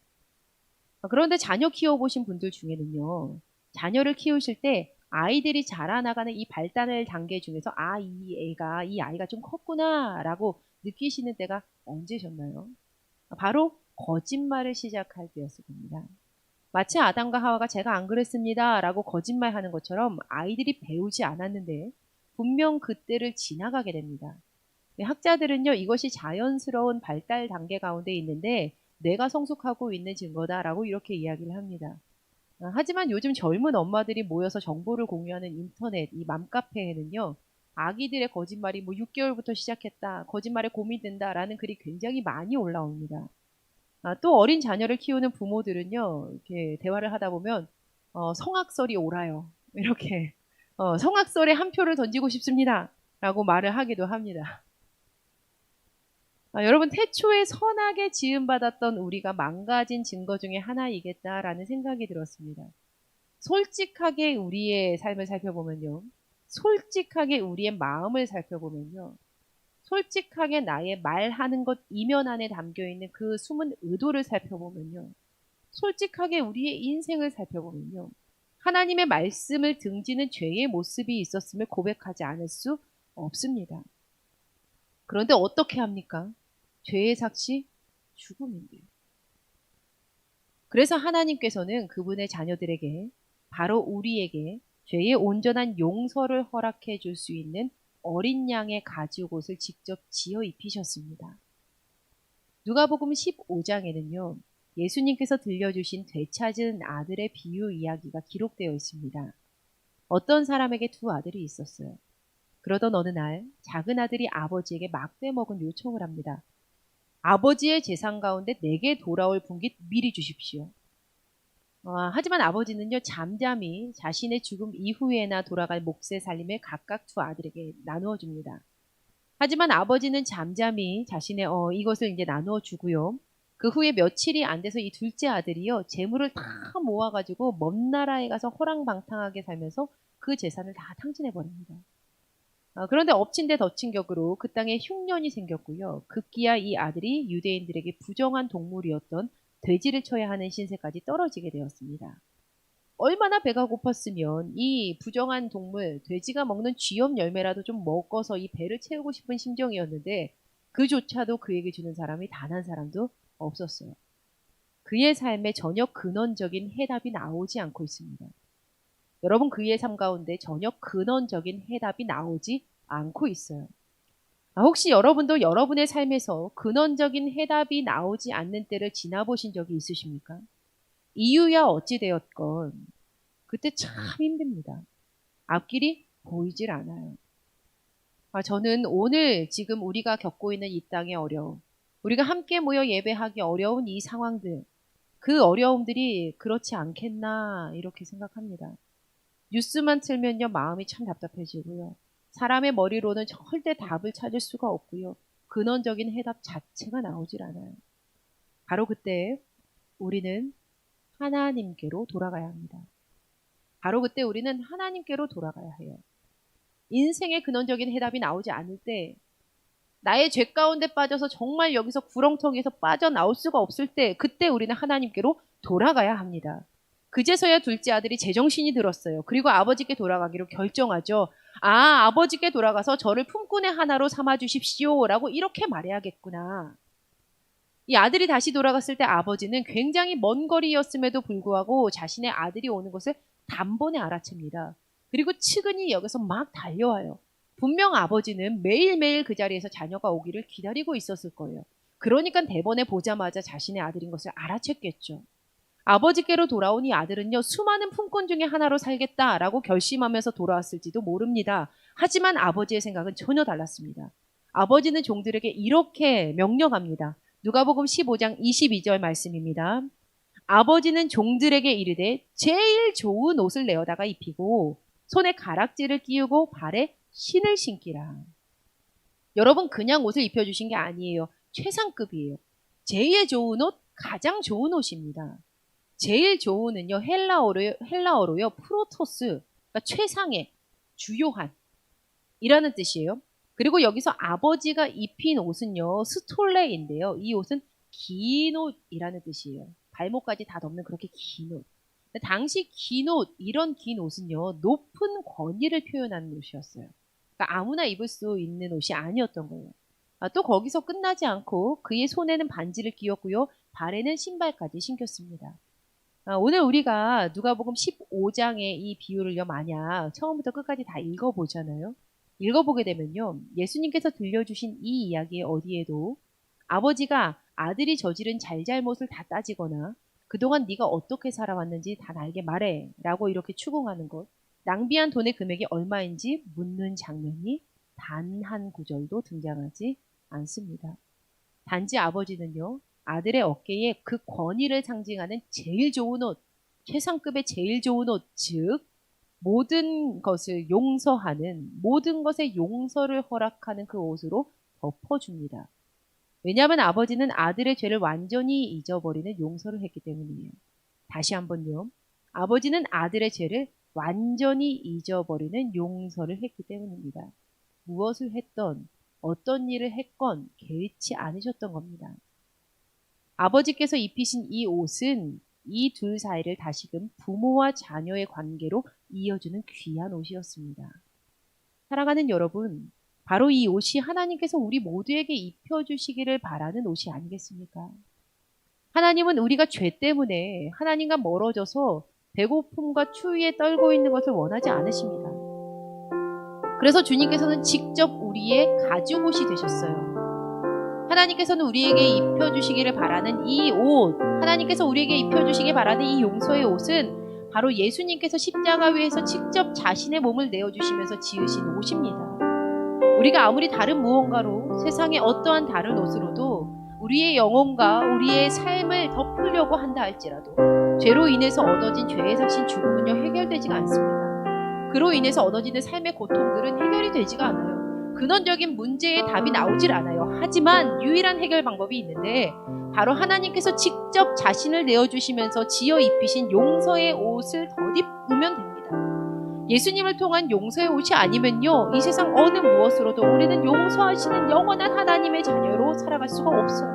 그런데 자녀 키워보신 분들 중에는요, 자녀를 키우실 때 아이들이 자라나가는 이 발달 단계 중에서 이 아이가 좀 컸구나 라고 느끼시는 때가 언제셨나요? 바로 거짓말을 시작할 때였을 겁니다. 마치 아담과 하와가 제가 안 그랬습니다 라고 거짓말하는 것처럼 아이들이 배우지 않았는데 분명 그때를 지나가게 됩니다. 학자들은요, 이것이 자연스러운 발달 단계 가운데 있는데 내가 성숙하고 있는 증거다라고 이렇게 이야기를 합니다. 하지만 요즘 젊은 엄마들이 모여서 정보를 공유하는 인터넷, 이 맘카페에는요, 아기들의 거짓말이 6개월부터 시작했다, 거짓말에 고민된다라는 글이 굉장히 많이 올라옵니다. 또 어린 자녀를 키우는 부모들은요, 이렇게 대화를 하다 보면 성악설이 옳아요. 이렇게 성악설에 한 표를 던지고 싶습니다. 라고 말을 하기도 합니다. 여러분, 태초에 선하게 지음받았던 우리가 망가진 증거 중에 하나이겠다라는 생각이 들었습니다. 솔직하게 우리의 삶을 살펴보면요. 솔직하게 우리의 마음을 살펴보면요. 솔직하게 나의 말하는 것 이면 안에 담겨있는 그 숨은 의도를 살펴보면요. 솔직하게 우리의 인생을 살펴보면요. 하나님의 말씀을 등지는 죄의 모습이 있었음을 고백하지 않을 수 없습니다. 그런데 어떻게 합니까? 죄의 삭시, 죽음인데요. 그래서 하나님께서는 그분의 자녀들에게, 바로 우리에게 죄의 온전한 용서를 허락해 줄 수 있는 어린 양의 가죽옷을 직접 지어 입히셨습니다. 누가복음 15장에는요. 예수님께서 들려주신 되찾은 아들의 비유 이야기가 기록되어 있습니다. 어떤 사람에게 두 아들이 있었어요. 그러던 어느 날 작은 아들이 아버지에게 막대 먹은 요청을 합니다. 아버지의 재산 가운데 내게 돌아올 분깃 미리 주십시오. 하지만 아버지는요, 잠잠히 자신의 죽음 이후에나 돌아갈 몫의 살림을 각각 두 아들에게 나누어 줍니다. 하지만 아버지는 잠잠히 자신의 이것을 이제 나누어 주고요. 그 후에 며칠이 안 돼서 이 둘째 아들이요, 재물을 다 모아가지고 먼 나라에 가서 호랑방탕하게 살면서 그 재산을 다 탕진해 버립니다. 그런데 엎친 데 덮친 격으로 그 땅에 흉년이 생겼고요. 급기야 이 아들이 유대인들에게 부정한 동물이었던 돼지를 쳐야 하는 신세까지 떨어지게 되었습니다. 얼마나 배가 고팠으면 이 부정한 동물, 돼지가 먹는 쥐염 열매라도 좀 먹어서 이 배를 채우고 싶은 심정이었는데 그조차도 그에게 주는 사람이 단 한 사람도 없었어요. 그의 삶에 전혀 근원적인 해답이 나오지 않고 있습니다. 여러분, 그의 삶 가운데 전혀 근원적인 해답이 나오지 않고 있어요. 혹시 여러분도 여러분의 삶에서 근원적인 해답이 나오지 않는 때를 지나보신 적이 있으십니까? 이유야 어찌 되었건 그때 참 힘듭니다. 앞길이 보이질 않아요. 저는 오늘 지금 우리가 겪고 있는 이 땅의 어려움, 우리가 함께 모여 예배하기 어려운 이 상황들, 그 어려움들이 그렇지 않겠나 이렇게 생각합니다. 뉴스만 틀면요, 마음이 참 답답해지고요. 사람의 머리로는 절대 답을 찾을 수가 없고요. 근원적인 해답 자체가 나오질 않아요. 바로 그때 우리는 하나님께로 돌아가야 합니다. 바로 그때 우리는 하나님께로 돌아가야 해요. 인생의 근원적인 해답이 나오지 않을 때, 나의 죄 가운데 빠져서 정말 여기서 구렁텅이에서 빠져나올 수가 없을 때, 그때 우리는 하나님께로 돌아가야 합니다. 그제서야 둘째 아들이 제정신이 들었어요. 그리고 아버지께 돌아가기로 결정하죠. 아버지께 돌아가서 저를 품꾼의 하나로 삼아주십시오 라고 이렇게 말해야겠구나. 이 아들이 다시 돌아갔을 때 아버지는 굉장히 먼 거리였음에도 불구하고 자신의 아들이 오는 것을 단번에 알아챕니다. 그리고 측은히 여기서 막 달려와요. 분명 아버지는 매일매일 그 자리에서 자녀가 오기를 기다리고 있었을 거예요. 그러니까 대번에 보자마자 자신의 아들인 것을 알아챘겠죠. 아버지께로 돌아온 이 아들은요, 수많은 품꾼 중에 하나로 살겠다라고 결심하면서 돌아왔을지도 모릅니다. 하지만 아버지의 생각은 전혀 달랐습니다. 아버지는 종들에게 이렇게 명령합니다. 누가복음 15장 22절 말씀입니다. 아버지는 종들에게 이르되 제일 좋은 옷을 내어다가 입히고 손에 가락지를 끼우고 발에 신을 신기라. 여러분, 그냥 옷을 입혀주신 게 아니에요. 최상급이에요. 제일 좋은 옷, 가장 좋은 옷입니다. 제일 좋은은요, 헬라어로요, 프로토스, 그러니까 최상의, 주요한 이라는 뜻이에요. 그리고 여기서 아버지가 입힌 옷은요, 스톨레인데요. 이 옷은 긴 옷이라는 뜻이에요. 발목까지 다 덮는 그렇게 긴 옷. 당시 긴 옷, 이런 긴 옷은요, 높은 권위를 표현하는 옷이었어요. 그러니까 아무나 입을 수 있는 옷이 아니었던 거예요. 또 거기서 끝나지 않고 그의 손에는 반지를 끼웠고요, 발에는 신발까지 신겼습니다. 오늘 우리가 누가복음 15장의 이 비유를요, 만약 처음부터 끝까지 다 읽어보잖아요. 읽어보게 되면요, 예수님께서 들려주신 이 이야기의 어디에도 아버지가 아들이 저지른 잘잘못을 다 따지거나 그동안 네가 어떻게 살아왔는지 다 나에게 말해 라고 이렇게 추궁하는 것, 낭비한 돈의 금액이 얼마인지 묻는 장면이 단 한 구절도 등장하지 않습니다. 단지 아버지는요, 아들의 어깨에 그 권위를 상징하는 제일 좋은 옷, 최상급의 제일 좋은 옷, 즉 모든 것을 용서하는, 모든 것에 용서를 허락하는 그 옷으로 덮어줍니다. 왜냐하면 아버지는 아들의 죄를 완전히 잊어버리는 용서를 했기 때문이에요. 다시 한번요. 아버지는 아들의 죄를 완전히 잊어버리는 용서를 했기 때문입니다. 무엇을 했던, 어떤 일을 했건 개의치 않으셨던 겁니다. 아버지께서 입히신 이 옷은 이 둘 사이를 다시금 부모와 자녀의 관계로 이어주는 귀한 옷이었습니다. 사랑하는 여러분, 바로 이 옷이 하나님께서 우리 모두에게 입혀주시기를 바라는 옷이 아니겠습니까? 하나님은 우리가 죄 때문에 하나님과 멀어져서 배고픔과 추위에 떨고 있는 것을 원하지 않으십니다. 그래서 주님께서는 직접 우리의 가죽옷이 되셨어요. 하나님께서는 우리에게 입혀주시기를 바라는 이 옷, 하나님께서 우리에게 입혀주시기 바라는 이 용서의 옷은 바로 예수님께서 십자가 위에서 직접 자신의 몸을 내어주시면서 지으신 옷입니다. 우리가 아무리 다른 무언가로, 세상의 어떠한 다른 옷으로도 우리의 영혼과 우리의 삶을 덮으려고 한다 할지라도 죄로 인해서 얻어진 죄의 삭신 죽음은요, 해결되지가 않습니다. 그로 인해서 얻어지는 삶의 고통들은 해결이 되지가 않아요. 근원적인 문제의 답이 나오질 않아요. 하지만 유일한 해결 방법이 있는데 바로 하나님께서 직접 자신을 내어주시면서 지어 입히신 용서의 옷을 덧입으면 됩니다. 예수님을 통한 용서의 옷이 아니면요, 이 세상 어느 무엇으로도 우리는 용서하시는 영원한 하나님의 자녀로 살아갈 수가 없어요.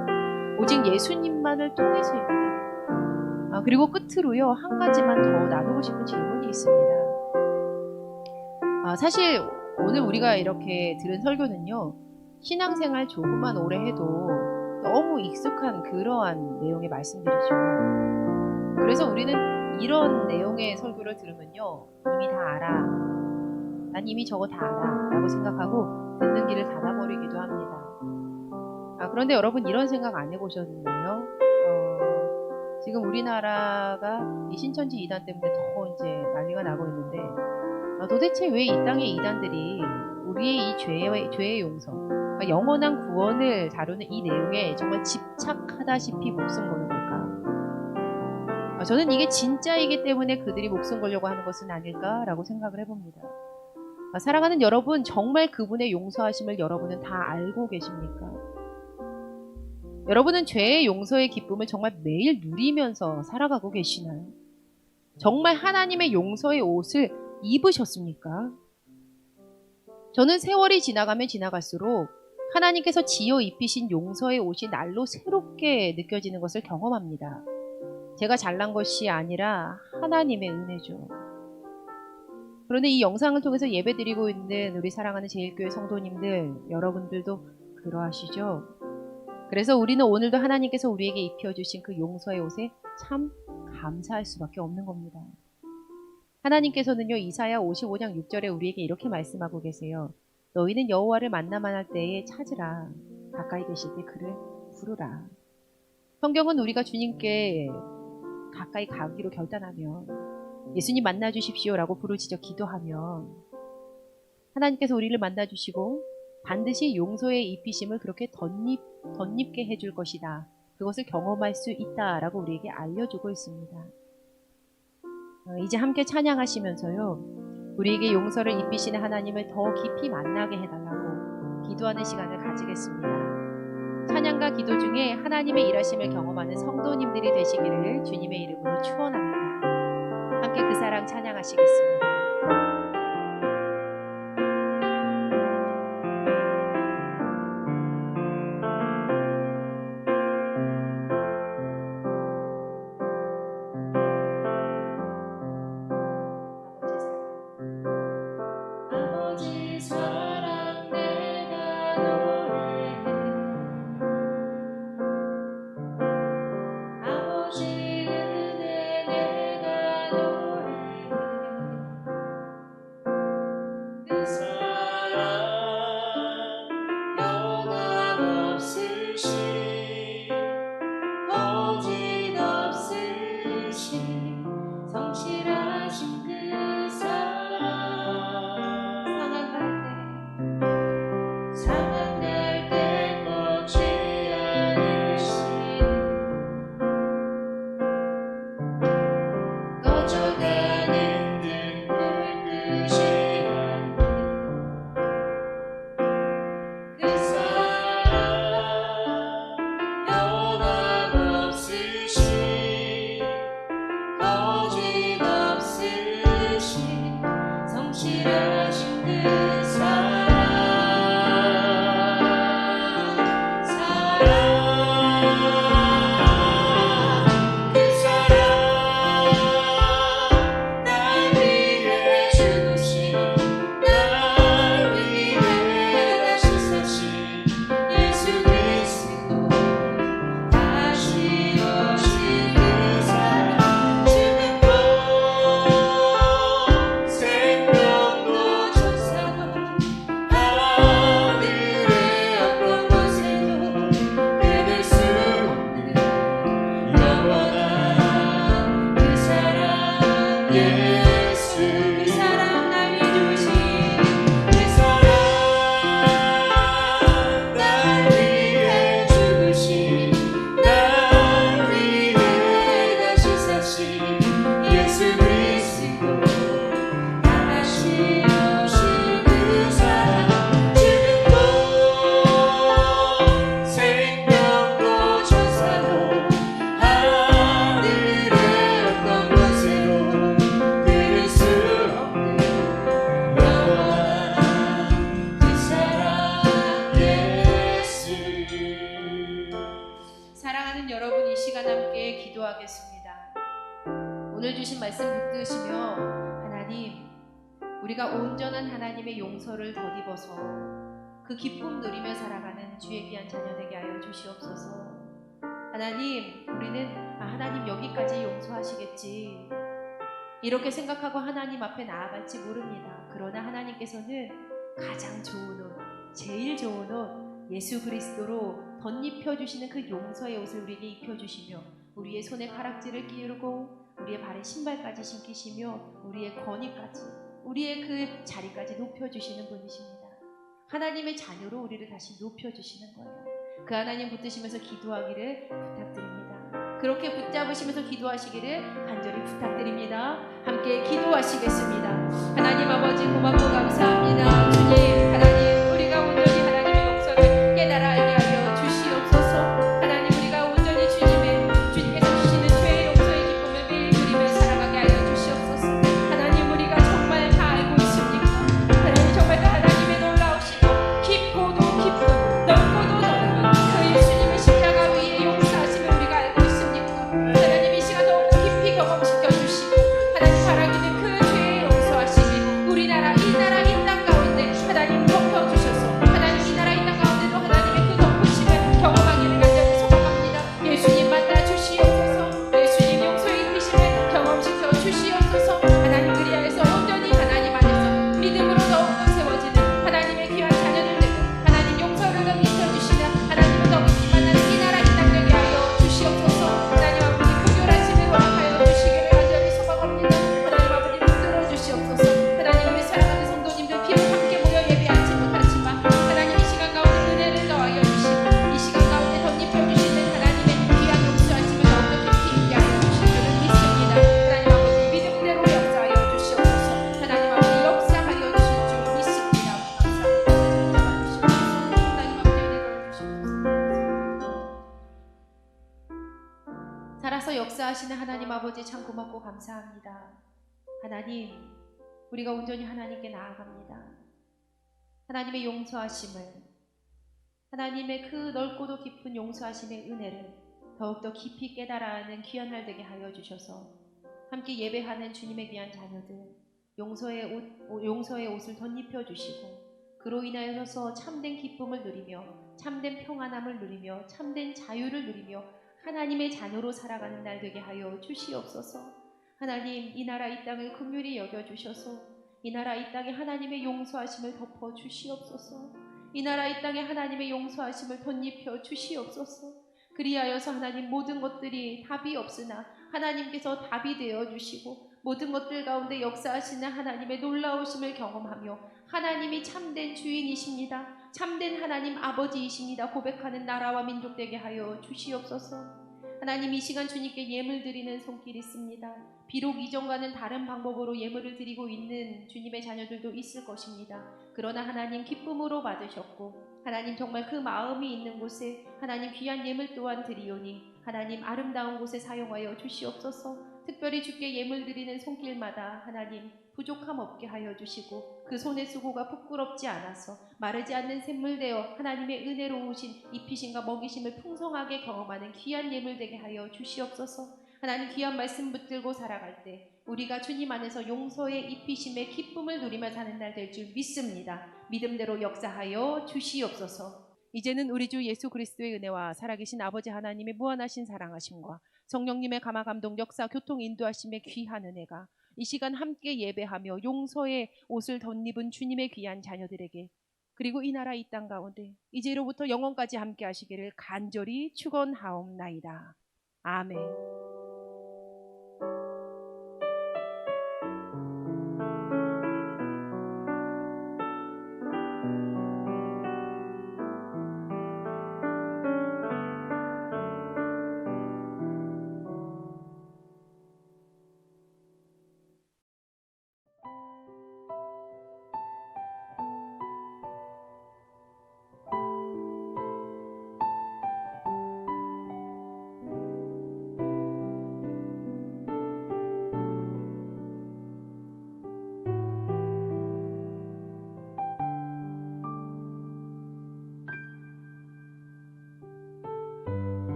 오직 예수님만을 통해서입니다. 그리고 끝으로요, 한 가지만 더 나누고 싶은 질문이 있습니다. 사실 오늘 우리가 이렇게 들은 설교는요, 신앙생활 조금만 오래 해도 너무 익숙한 그러한 내용의 말씀들이죠. 그래서 우리는 이런 내용의 설교를 들으면요, 이미 다 알아, 난 이미 저거 다 알아 라고 생각하고 듣는 길을 닫아버리기도 합니다. 그런데 여러분, 이런 생각 안 해보셨나요? 지금 우리나라가 이 신천지 이단 때문에 더 이제 난리가 나고 있는데, 도대체 왜 이 땅의 이단들이 우리의 이 죄의 용서, 그러니까 영원한 구원을 다루는 이 내용에 정말 집착하다시피 목숨 거는 걸까? 저는 이게 진짜이기 때문에 그들이 목숨 걸려고 하는 것은 아닐까라고 생각을 해봅니다. 사랑하는 여러분, 정말 그분의 용서하심을 여러분은 다 알고 계십니까? 여러분은 죄의 용서의 기쁨을 정말 매일 누리면서 살아가고 계시나요? 정말 하나님의 용서의 옷을 입으셨습니까? 저는 세월이 지나가면 지나갈수록 하나님께서 지어 입히신 용서의 옷이 날로 새롭게 느껴지는 것을 경험합니다. 제가 잘난 것이 아니라 하나님의 은혜죠. 그런데 이 영상을 통해서 예배드리고 있는 우리 사랑하는 제일교회 성도님들, 여러분들도 그러하시죠? 그래서 우리는 오늘도 하나님께서 우리에게 입혀주신 그 용서의 옷에 참 감사할 수밖에 없는 겁니다. 하나님께서는요, 이사야 55장 6절에 우리에게 이렇게 말씀하고 계세요. 너희는 여호와를 만나만 할 때에 찾으라. 가까이 계실 때 그를 부르라. 성경은 우리가 주님께 가까이 가기로 결단하면, 예수님 만나 주십시오라고 부르짖어 기도하면 하나님께서 우리를 만나 주시고 반드시 용서의 입히심을 그렇게 덧입게 해줄 것이다. 그것을 경험할 수 있다라고 우리에게 알려주고 있습니다. 이제 함께 찬양하시면서요, 우리에게 용서를 입히시는 하나님을 더 깊이 만나게 해달라고 기도하는 시간을 가지겠습니다. 찬양과 기도 중에 하나님의 일하심을 경험하는 성도님들이 되시기를 주님의 이름으로 축원합니다. 함께 그 사랑 찬양하시겠습니다. 아버지 사랑 내가 노래해 아버지 은혜 내가 노래해 그 사랑 변함없으신 거짓없으신 성실하신 그 사랑 상한 날 때 꺾지 않으시네 꺼져가는 등불 끄지 않는 그 사랑 변함없으신 거짓없으신 성실하신 그 사랑 그 사랑 날 위해 죽으신 날 위해 다시 사신 예수 그리스도 다시 오신 그 사랑 죽음도 생명도 천사도 하늘의 어떤 곳에도 끊을 수 없는 영원한 그 사랑 예수 그 사랑 날 위해 죽으신 그 사랑 날 위해 죽으신 날 위해 다시 사신 예수 그리스도 다시 오신 그 사랑 죽음도 생명도 천사도 하늘의 어떤 곳에도 끊을 수 없는 영원한 그 사랑 예수. 사랑하는 여러분, 이 시간 함께 기도하겠습니다. 오늘 주신 말씀 붙드시며, 하나님, 우리가 온전한 하나님의 용서를 덧입어서 그 기쁨 누리며 살아가는 주의 귀한 자녀 되게 하여 주시옵소서. 하나님, 우리는 하나님 여기까지 용서하시겠지 이렇게 생각하고 하나님 앞에 나아갈지 모릅니다. 그러나 하나님께서는 가장 좋은 옷, 제일 좋은 옷 예수 그리스도로 덧입혀주시는 그 용서의 옷을 우리에게 입혀주시며, 우리의 손에 가락지를 끼우고 우리의 발에 신발까지 신기시며 우리의 권위까지, 우리의 그 자리까지 높여주시는 분이십니다. 하나님의 자녀로 우리를 다시 높여주시는 거예요. 그 하나님 붙드시면서 기도하기를 부탁드립니다. 그렇게 붙잡으시면서 기도하시기를 간절히 부탁드립니다. 함께 기도하시겠습니다. 하나님 아버지, 고맙고 감사합니다. 주님, 하나님, 우리가 온전히 하나님의 용서를 깨달아 알게 하여 주시옵소서. 하나님, 우리가 온전히 주님께서 주시는 죄의 용서의 기쁨을 매일 누리며 살아가게 하여 주시옵소서. 하나님, 우리가 정말 다 알고 있습니까? 하나님, 정말 그 하나님의 놀라우시고 깊고도 깊고 넓고도 넓은 그 예수님의 십자가 위에 용서하심을 우리가 알고 있습니까? 하나님, 이 시간 더욱 깊이 경험시켜 주시고, 하나님 바라기는 그 죄의 용서하심이 우리나라 이 나라 이 땅 가운데 하나님 덮여 주셔서, 하나님 알아서 역사하시는 하나님 아버지 참 고맙고 감사합니다. 하나님, 우리가 온전히 하나님께 나아갑니다. 하나님의 용서하심을, 하나님의 그 넓고도 깊은 용서하심의 은혜를 더욱더 깊이 깨달아 하는 귀한 날 되게 하여 주셔서 함께 예배하는 주님의 귀한 자녀들 용서의 옷을 덧입혀 주시고 그로 인하여서 참된 기쁨을 누리며 참된 평안함을 누리며 참된 자유를 누리며 하나님의 자녀로 살아가는 날 되게 하여 주시옵소서. 하나님, 이 나라 이 땅을 긍휼히 여겨주셔서 이 나라 이 땅에 하나님의 용서하심을 덮어 주시옵소서. 이 나라 이 땅에 하나님의 용서하심을 덧입혀 주시옵소서. 그리하여서 하나님, 모든 것들이 답이 없으나 하나님께서 답이 되어 주시고 모든 것들 가운데 역사하시는 하나님의 놀라우심을 경험하며 하나님이 참된 주인이십니다. 참된 하나님 아버지이십니다. 고백하는 나라와 민족 되게 하여 주시옵소서. 하나님, 이 시간 주님께 예물 드리는 손길이 있습니다. 비록 이전과는 다른 방법으로 예물을 드리고 있는 주님의 자녀들도 있을 것입니다. 그러나 하나님 기쁨으로 받으셨고 하나님 정말 그 마음이 있는 곳에 하나님 귀한 예물 또한 드리오니 하나님 아름다운 곳에 사용하여 주시옵소서. 특별히 주께 예물 드리는 손길마다 하나님 부족함 없게 하여 주시고 그 손의 수고가 부끄럽지 않아서 마르지 않는 샘물 되어 하나님의 은혜로우신 입히심과 먹이심을 풍성하게 경험하는 귀한 예물 되게 하여 주시옵소서. 하나님, 귀한 말씀 붙들고 살아갈 때 우리가 주님 안에서 용서의 입히심의 기쁨을 누리며 사는 날 될 줄 믿습니다. 믿음대로 역사하여 주시옵소서. 이제는 우리 주 예수 그리스도의 은혜와 살아계신 아버지 하나님의 무한하신 사랑하심과 성령님의 감화 감동 역사 교통 인도하심의 귀한 은혜가 이 시간 함께 예배하며 용서의 옷을 덧입은 주님의 귀한 자녀들에게 그리고 이 나라 이 땅 가운데 이제로부터 영원까지 함께 하시기를 간절히 축원하옵나이다. 아멘.